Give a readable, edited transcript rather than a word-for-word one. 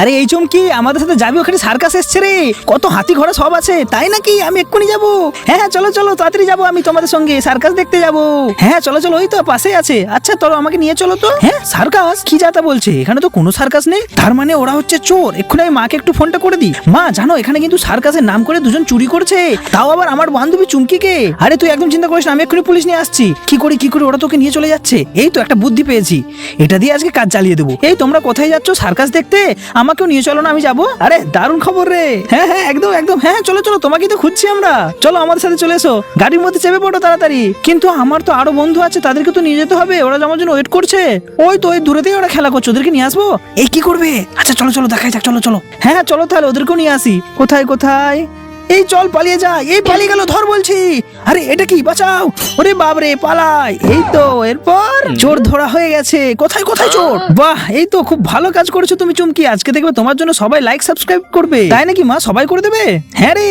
আরে এই চুমকি, আমাদের সাথে যাবি? ওখানে সার্কাস এসছে রে, কত হাতি ঘোড়া সব আছে। তাই নাকি? আমি এক্ষুনি যাবো। হ্যাঁ হ্যাঁ, চলো চলো, তাড়াতাড়ি যাবো আমি তোমাদের সঙ্গে সার্কাস দেখতে যাবো। হ্যাঁ চলো চলো, ওই তো পাশেই আছে। আচ্ছা চলো, আমাকে নিয়ে চলো তো। হ্যাঁ সার্কাস? কি যাতা বলছে, এখানে তো কোনো সার্কাস নেই। তার মানে ওরা হচ্ছে চোর। এক্ষুনি আমি মাকে একটু ফোনটা করে দিই। মা জানো, এখানে কিন্তু সার্কাসের নাম করে দুজন চুরি করছে, তাও আবার আমার বান্ধবী চুমকিকে। আরে তুই একদম চিন্তা করিস না, আমি এক্ষুনি পুলিশ নিয়ে আসছি। কি করে ওরা তোকে নিয়ে চলে যাচ্ছে? এই তো একটা বুদ্ধি পেয়েছি, এটা দিয়ে আজকে কাজ চালিয়ে দেবো। এই তোমরা কোথায় যাচ্ছ? সার্কাস দেখতে? আমাকেও নিয়ে চলো না, আমি যাবো। আরে দারুণ খবর রে। হ্যাঁ হ্যাঁ, একদম একদম। হ্যাঁ চলো চলো, তোমাকেই তো খুঁজছি আমরা। চলো আমাদের সাথে চলে এসো, গাড়ির মধ্যে চেপে পড়ো তাড়াতাড়ি। কিন্তু আমার তো আরো বন্ধু আছে, তাদেরকে তো নিয়ে যেতে হবে, ওরা আমার জন্য ওয়েট করছে। ওই তো ওই দূরেতেই ওরা খেলা করছে, ওদেরকে নিয়ে আসবো। এই কি করবে? আচ্ছা চলো চলো, দেখাই যাক, চলো চলো। হ্যাঁ চলো তাহলে, ওদেরকেও নিয়ে আসি। কোথায় কোথায়? এই চল পালিয়ে যা। এই পালিয়ে গেল, ধর বলছি। আরে এটা কি, বাঁচাও। ওরে বাবরে, পালাই। এই তো, এরপর চোর ধরা হয়ে গেছে। কোথায় কোথায় চোর? বাহ, এই তো খুব ভালো কাজ করেছো তুমি চুমকি। আজকে দেখবে তোমার জন্য সবাই লাইক সাবস্ক্রাইব করবে। তাই নাকি মা? সবাই করে দেবে? হ্যাঁ রে।